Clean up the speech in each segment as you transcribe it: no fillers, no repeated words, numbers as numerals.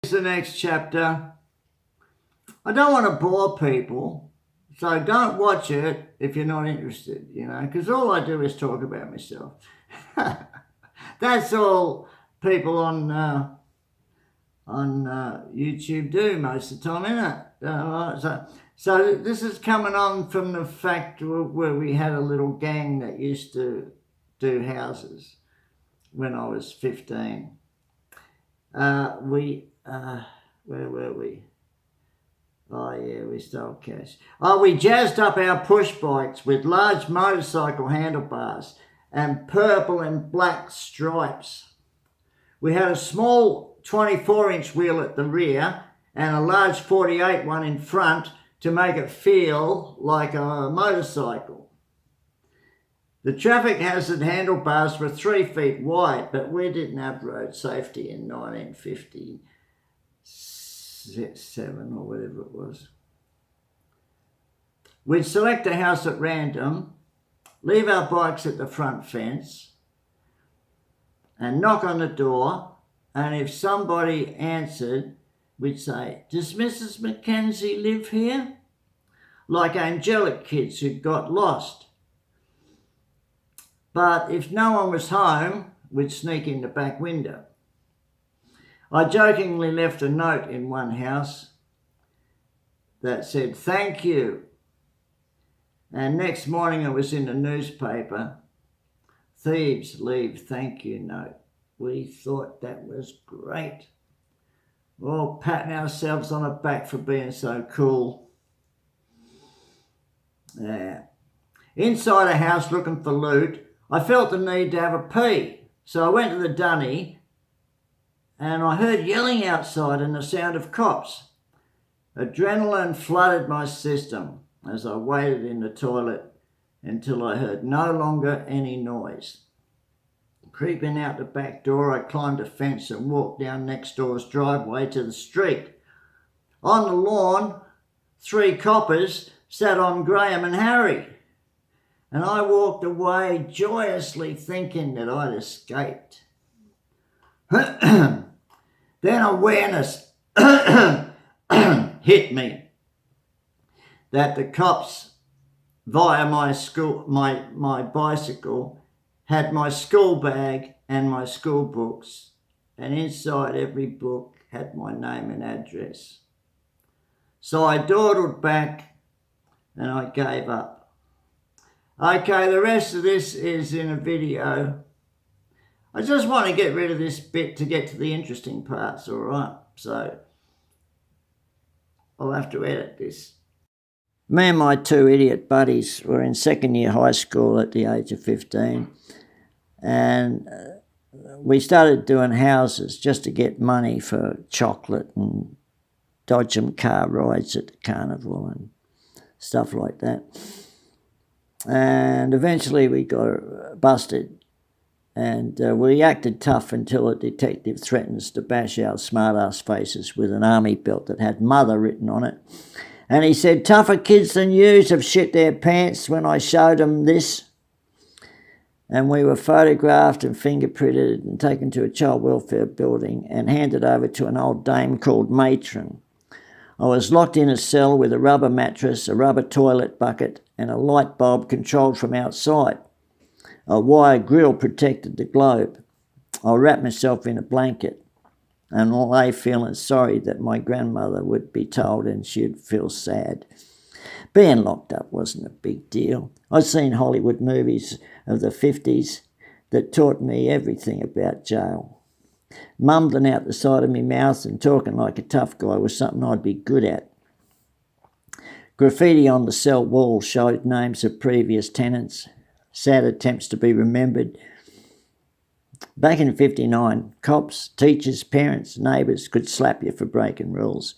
Here's the next chapter. I don't want to bore people, so don't watch it if you're not interested, because all I do is talk about myself. That's all people on YouTube do most of the time, isn't it? So this is coming on from the fact where we had a little gang that used to do houses when I was 15. Where were we? Oh yeah, we stole cash. Oh, we jazzed up our push bikes with large motorcycle handlebars and purple and black stripes. We had a small 24-inch wheel at the rear and a large 48 one in front to make it feel like a motorcycle. The traffic hazard handlebars were 3 feet wide, but we didn't have road safety in 1957 or whatever it was. We'd select a house at random, leave our bikes at the front fence, and knock on the door, and if somebody answered, we'd say, "Does Mrs. Mackenzie live here?" Like angelic kids who got lost. But if no one was home, we'd sneak in the back window. I jokingly left a note in one house that said, "Thank you." And next morning it was in the newspaper, "Thieves leave thank you note." We thought that was great. All patting ourselves on the back for being so cool. Yeah. Inside a house looking for loot, I felt the need to have a pee. So I went to the dunny and I heard yelling outside and the sound of cops. Adrenaline flooded my system as I waited in the toilet until I heard no longer any noise. Creeping out the back door, I climbed a fence and walked down next door's driveway to the street. On the lawn, 3 coppers sat on Graham and Harry, and I walked away joyously thinking that I'd escaped. Then awareness hit me that the cops, via my bicycle, had my school bag and my school books, and inside every book had my name and address. So I dawdled back and I gave up. Okay, the rest of this is in a video. I just want to get rid of this bit to get to the interesting parts, all right? So I'll have to edit this. Me and my 2 idiot buddies were in second year high school at the age of 15, and we started doing houses just to get money for chocolate and dodgem car rides at the carnival and stuff like that. And eventually we got busted, and we acted tough until a detective threatened to bash our smart-ass faces with an army belt that had mother written on it. And he said, "Tougher kids than yous have shit their pants," when I showed him this. And we were photographed and fingerprinted and taken to a child welfare building and handed over to an old dame called Matron. I was locked in a cell with a rubber mattress, a rubber toilet bucket, and a light bulb controlled from outside. A wire grill protected the globe. I wrapped myself in a blanket and lay feeling sorry that my grandmother would be told and she'd feel sad. Being locked up wasn't a big deal. I'd seen Hollywood movies of the 50s that taught me everything about jail. Mumbling out the side of my mouth and talking like a tough guy was something I'd be good at. Graffiti on the cell wall showed names of previous tenants, sad attempts to be remembered. Back in 59, cops, teachers, parents, neighbours could slap you for breaking rules.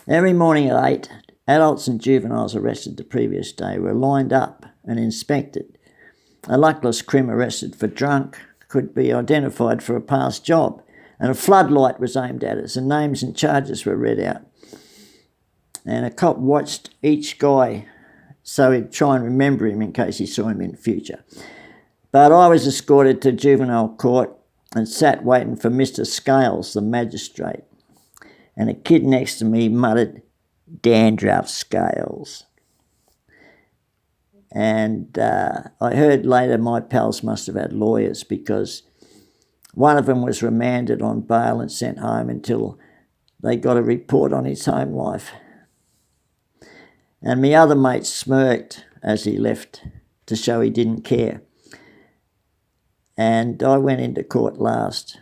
Every morning at 8, adults and juveniles arrested the previous day were lined up and inspected. A luckless crim arrested for drunk could be identified for a past job, and a floodlight was aimed at us and names and charges were read out. And a cop watched each guy so he'd try and remember him in case he saw him in the future. But I was escorted to juvenile court and sat waiting for Mr. Scales, the magistrate. And a kid next to me muttered, "Dandruff Scales." And I heard later my pals must have had lawyers, because one of them was remanded on bail and sent home until they got a report on his home life. And my other mate smirked as he left to show he didn't care. And I went into court last.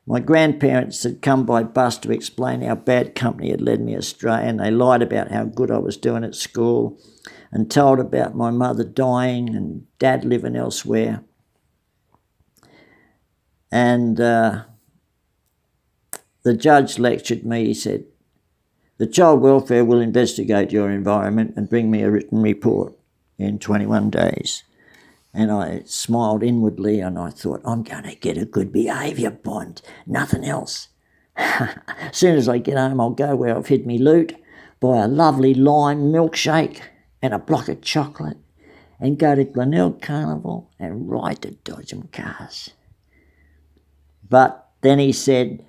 My grandparents had come by bus to explain how bad company had led me astray, and they lied about how good I was doing at school and told about my mother dying and dad living elsewhere. And the judge lectured me. He said, "The child welfare will investigate your environment and bring me a written report in 21 days. And I smiled inwardly and I thought, I'm going to get a good behaviour bond, nothing else. As soon as I get home, I'll go where I've hid me loot, buy a lovely lime milkshake and a block of chocolate, and go to Glenelg Carnival and ride the Dodgem cars." But then he said,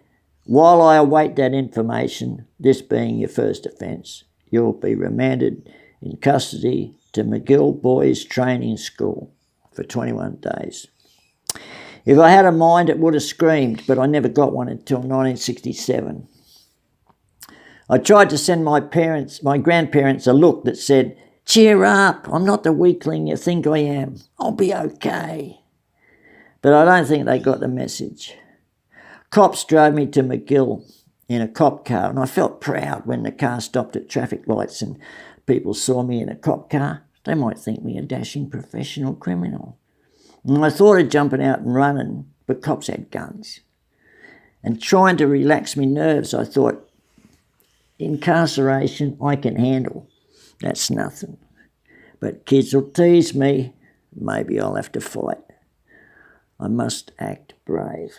"While I await that information, this being your first offence, you'll be remanded in custody to McGill Boys Training School for 21 days. If I had a mind, it would have screamed, but I never got one until 1967. I tried to send my grandparents a look that said, "Cheer up, I'm not the weakling you think I am. I'll be okay." But I don't think they got the message. Cops drove me to McGill in a cop car, and I felt proud when the car stopped at traffic lights and people saw me in a cop car. They might think me a dashing professional criminal. And I thought of jumping out and running, but cops had guns. And trying to relax me nerves, I thought, incarceration I can handle. That's nothing. But kids will tease me. Maybe I'll have to fight. I must act brave.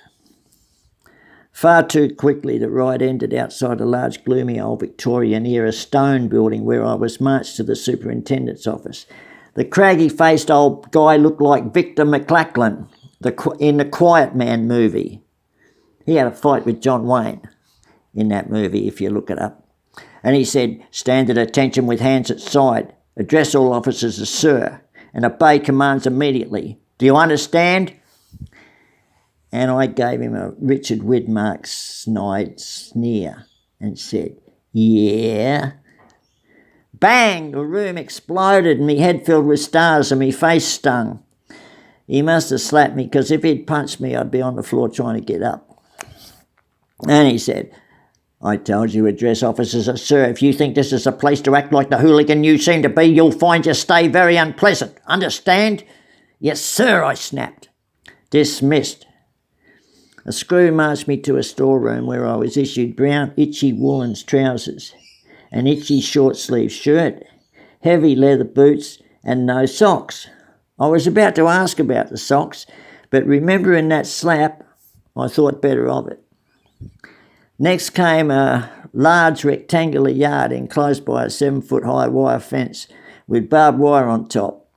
Far too quickly the ride ended outside a large gloomy old Victorian-era stone building where I was marched to the superintendent's office. The craggy-faced old guy looked like Victor McLachlan in the Quiet Man movie. He had a fight with John Wayne in that movie, if you look it up. And he said, "Stand at attention with hands at side. Address all officers as sir, and obey commands immediately. Do you understand?" And I gave him a Richard Widmark snide sneer and said, "Yeah." Bang! The room exploded and me head filled with stars and me face stung. He must have slapped me, because if he'd punched me, I'd be on the floor trying to get up. And he said, "I told you address officers as sir. If you think this is a place to act like the hooligan you seem to be, you'll find your stay very unpleasant. Understand?" "Yes, sir," I snapped. Dismissed. A screw marched me to a storeroom where I was issued brown, itchy woolens trousers, an itchy short-sleeved shirt, heavy leather boots, and no socks. I was about to ask about the socks, but remembering that slap, I thought better of it. Next came a large rectangular yard enclosed by a 7-foot-high wire fence with barbed wire on top.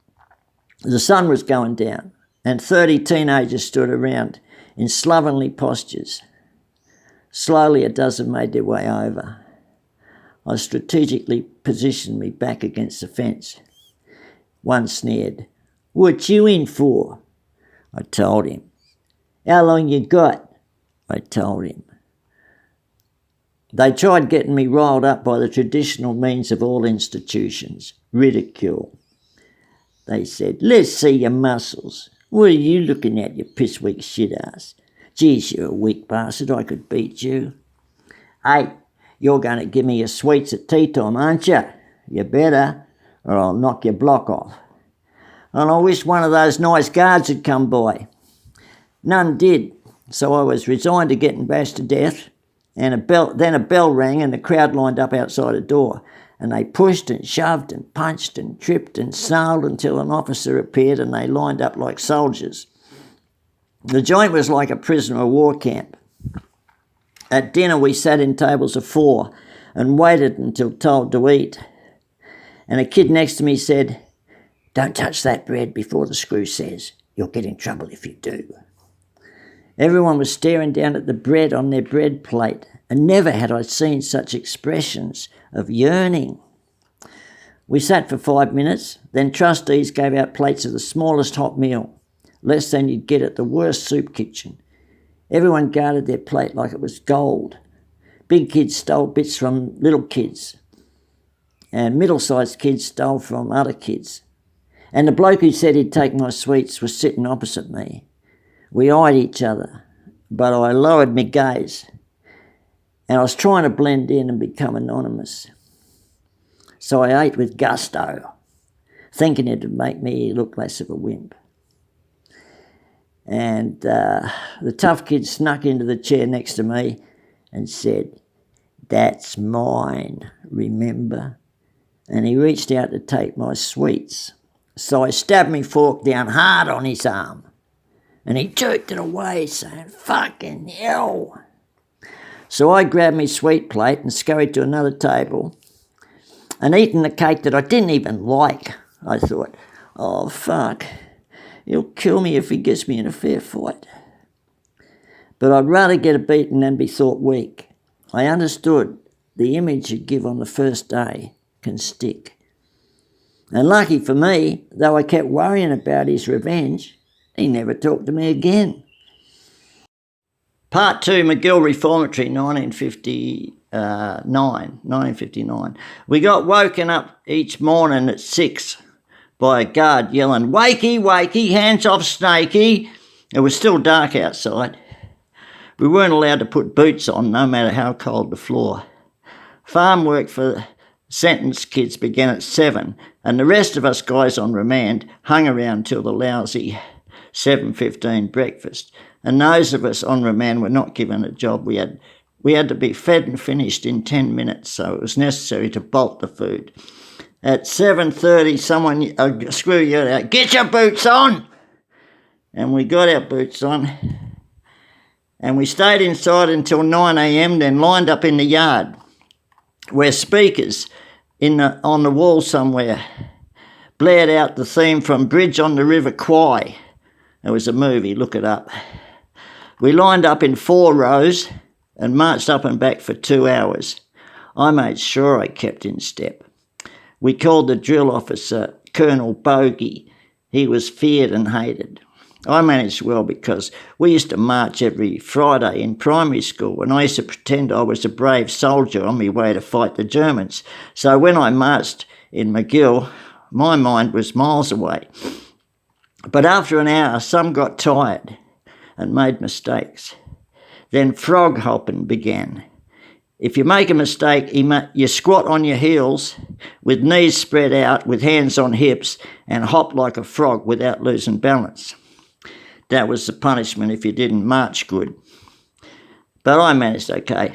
The sun was going down, and 30 teenagers stood around in slovenly postures. Slowly a dozen made their way over. I strategically positioned me back against the fence. One sneered, "What you in for?" I told him. "How long you got?" I told him. They tried getting me riled up by the traditional means of all institutions, ridicule. They said, "Let's see your muscles. What are you looking at, you piss-weak shit-ass? Geez, you're a weak bastard, I could beat you. Hey, you're going to give me your sweets at tea time, aren't you? You better, or I'll knock your block off." And I wish one of those nice guards had come by. None did, so I was resigned to getting bashed to death, and then a bell rang and the crowd lined up outside a door. And they pushed and shoved and punched and tripped and snarled until an officer appeared and they lined up like soldiers. The joint was like a prisoner of war camp. At dinner we sat in tables of 4 and waited until told to eat. And a kid next to me said, "Don't touch that bread before the screw says. You'll get in trouble if you do." Everyone was staring down at the bread on their bread plate, and never had I seen such expressions of yearning. We sat for 5 minutes, then trustees gave out plates of the smallest hot meal, less than you'd get at the worst soup kitchen. Everyone guarded their plate like it was gold. Big kids stole bits from little kids, and middle-sized kids stole from other kids. And the bloke who said he'd take my sweets was sitting opposite me. We eyed each other, but I lowered my gaze, and I was trying to blend in and become anonymous. So I ate with gusto, thinking it'd make me look less of a wimp. And the tough kid snuck into the chair next to me and said, "That's mine, remember?" And he reached out to take my sweets. So I stabbed my fork down hard on his arm, and he jerked it away, saying, "Fucking hell." So I grabbed my sweet plate and scurried to another table and eaten the cake that I didn't even like. I thought, oh, fuck, he'll kill me if he gets me in a fair fight. But I'd rather get a beating than be thought weak. I understood the image you give on the first day can stick. And lucky for me, though I kept worrying about his revenge, he never talked to me again. Part 2, McGill Reformatory, 1959. We got woken up each morning at 6 by a guard yelling, "Wakey, wakey, hands off Snakey." It was still dark outside. We weren't allowed to put boots on, no matter how cold the floor. Farm work for sentenced kids began at 7, and the rest of us guys on remand hung around till the lousy 7:15 breakfast. And those of us on remand were not given a job. We had to be fed and finished in 10 minutes, so it was necessary to bolt the food. At 7:30, a screw yelled out, "Get your boots on!" And we got our boots on. And we stayed inside until 9 a.m, then lined up in the yard, where speakers on the wall somewhere blared out the theme from Bridge on the River Kwai. It was a movie, look it up. We lined up in 4 rows and marched up and back for 2 hours. I made sure I kept in step. We called the drill officer Colonel Bogey. He was feared and hated. I managed well because we used to march every Friday in primary school, and I used to pretend I was a brave soldier on my way to fight the Germans. So when I marched in McGill, my mind was miles away. But after an hour, some got tired and made mistakes. Then frog hopping began. If you make a mistake, you squat on your heels with knees spread out, with hands on hips, and hop like a frog without losing balance. That was the punishment if you didn't march good. But I managed okay.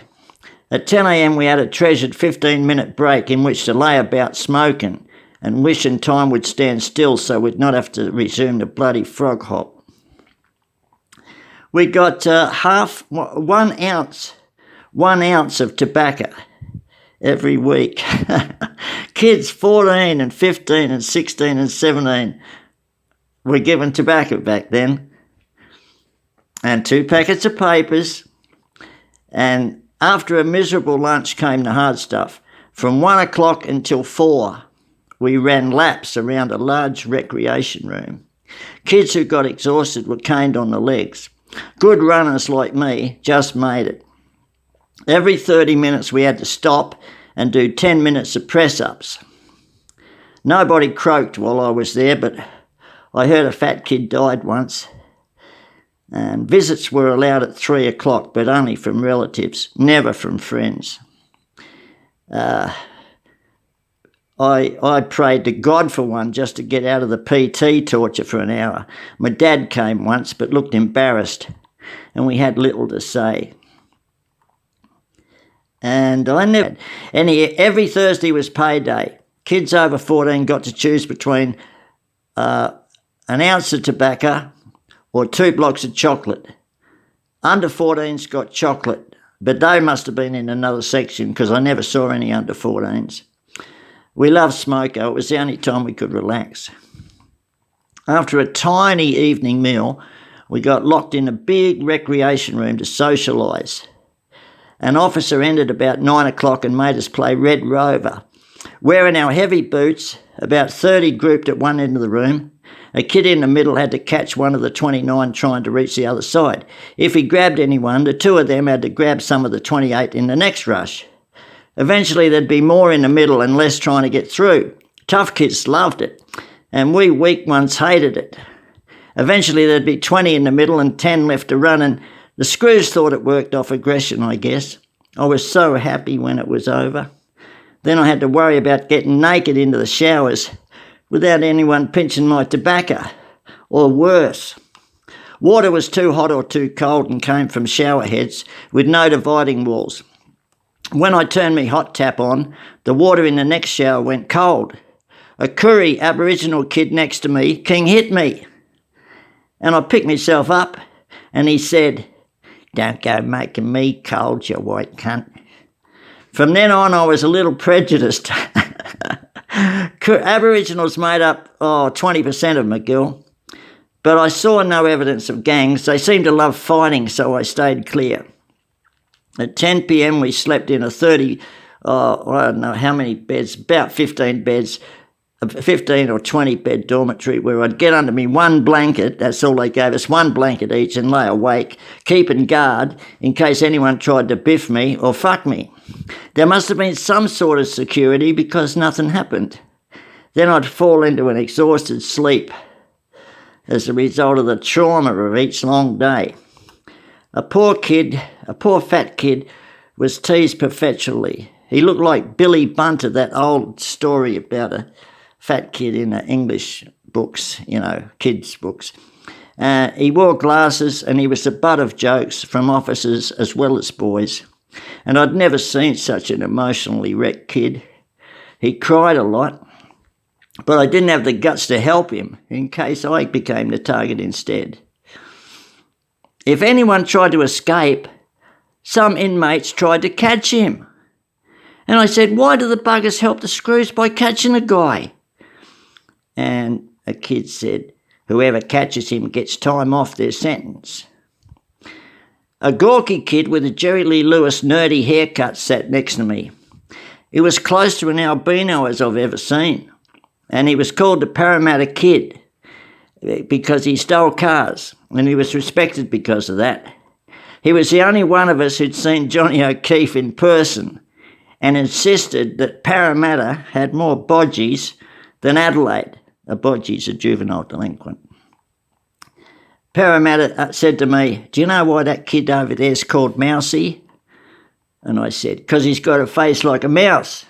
At 10 a.m, we had a treasured 15-minute break in which to lay about smoking and wishing time would stand still so we'd not have to resume the bloody frog hop. We got 1 ounce of tobacco every week. Kids 14 and 15 and 16 and 17 were given tobacco back then, and 2 packets of papers. And after a miserable lunch came the hard stuff. From 1 o'clock until 4, we ran laps around a large recreation room. Kids who got exhausted were caned on the legs. Good runners like me just made it. Every 30 minutes we had to stop and do 10 minutes of press-ups. Nobody croaked while I was there, but I heard a fat kid died once. And visits were allowed at 3 o'clock, but only from relatives, never from friends. I prayed to God for one just to get out of the PT torture for an hour. My dad came once but looked embarrassed, and we had little to say. And every Thursday was payday. Kids over 14 got to choose between an ounce of tobacco or 2 blocks of chocolate. Under 14s got chocolate, but they must have been in another section because I never saw any under 14s. We loved smoko. It was the only time we could relax. After a tiny evening meal, we got locked in a big recreation room to socialise. An officer entered about 9 o'clock and made us play Red Rover. Wearing our heavy boots, about 30 grouped at one end of the room. A kid in the middle had to catch one of the 29 trying to reach the other side. If he grabbed anyone, the two of them had to grab some of the 28 in the next rush. Eventually there'd be more in the middle and less trying to get through. Tough kids loved it, and we weak ones hated it. Eventually there'd be 20 in the middle and 10 left to run, and the screws thought it worked off aggression, I guess. I was so happy when it was over. Then I had to worry about getting naked into the showers without anyone pinching my tobacco, or worse. Water was too hot or too cold and came from shower heads with no dividing walls. When I turned my hot tap on, the water in the next shower went cold. A Koori Aboriginal kid next to me, King, hit me. And I picked myself up and he said, "Don't go making me cold, you white cunt." From then on, I was a little prejudiced. Aboriginals made up 20% of McGill, but I saw no evidence of gangs. They seemed to love fighting, so I stayed clear. At 10 p.m, we slept in a I don't know how many beds, about 15 beds, a 15 or 20 bed dormitory where I'd get under me one blanket, that's all they gave us, one blanket each, and lay awake, keeping guard in case anyone tried to biff me or fuck me. There must have been some sort of security because nothing happened. Then I'd fall into an exhausted sleep as a result of the trauma of each long day. A poor fat kid, was teased perpetually. He looked like Billy Bunter, that old story about a fat kid in the English books, kids' books. He wore glasses and he was the butt of jokes from officers as well as boys. And I'd never seen such an emotionally wrecked kid. He cried a lot, but I didn't have the guts to help him in case I became the target instead. If anyone tried to escape, some inmates tried to catch him. And I said, "Why do the buggers help the screws by catching a guy?" And a kid said, "Whoever catches him gets time off their sentence." A gawky kid with a Jerry Lee Lewis nerdy haircut sat next to me. He was close to an albino as I've ever seen. And he was called the Parramatta Kid because he stole cars, and he was respected because of that. He was the only one of us who'd seen Johnny O'Keefe in person and insisted that Parramatta had more bodgies than Adelaide. A bodgie's a juvenile delinquent. Parramatta said to me, "Do you know why that kid over there's called Mousy?" And I said, "Because he's got a face like a mouse."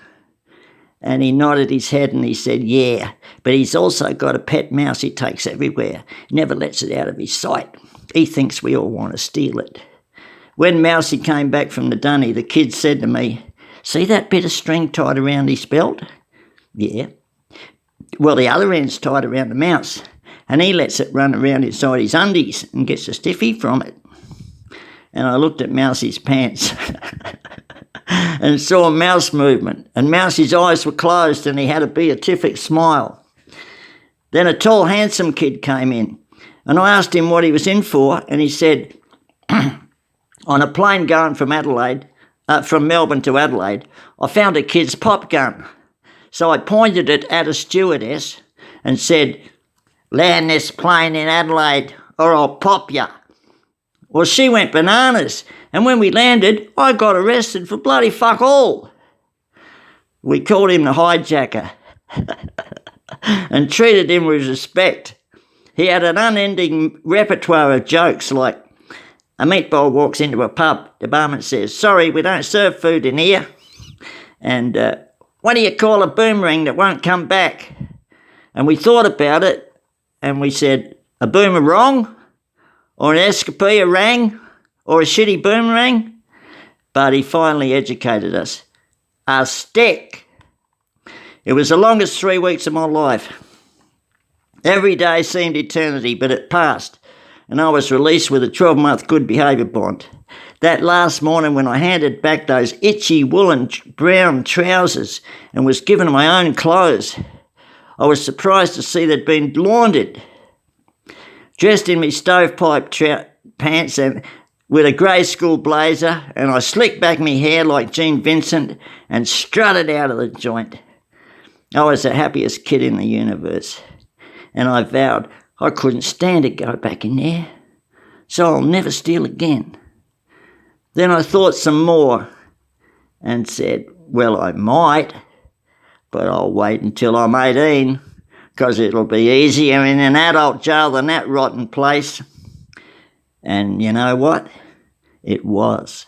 And he nodded his head and he said, "Yeah, but he's also got a pet mouse he takes everywhere. Never lets it out of his sight. He thinks we all want to steal it." When Mousy came back from the dunny, the kid said to me, "See that bit of string tied around his belt?" "Yeah." "Well, the other end's tied around the mouse, and he lets it run around inside his undies and gets a stiffy from it." And I looked at Mousy's pants and saw mouse movement, and Mousy's eyes were closed and he had a beatific smile. Then a tall, handsome kid came in, and I asked him what he was in for, and he said, "On a plane going from Melbourne to Adelaide, I found a kid's pop gun. So I pointed it at a stewardess and said, 'Land this plane in Adelaide or I'll pop ya.' Well, she went bananas, and when we landed, I got arrested for bloody fuck all." We called him the hijacker and treated him with respect. He had an unending repertoire of jokes like, a meatball walks into a pub, the barman says, "Sorry, we don't serve food in here." And what do you call a boomerang that won't come back? And we thought about it and we said, a boomerang? Or an escapee-a-rang? Or a shitty boomerang? But he finally educated us. A stick. It was the longest 3 weeks of my life. Every day seemed eternity, but it passed, and I was released with a 12-month good behaviour bond. That last morning when I handed back those itchy woolen brown trousers and was given my own clothes, I was surprised to see they'd been laundered. dressed in my stovepipe pants and with a grey school blazer, and I slicked back my hair like Gene Vincent and strutted out of the joint. I was the happiest kid in the universe, and I vowed I couldn't stand to go back in there, so I'll never steal again. Then I thought some more and said, well, I might, but I'll wait until I'm 18, because it'll be easier in an adult jail than that rotten place. And you know what? It was.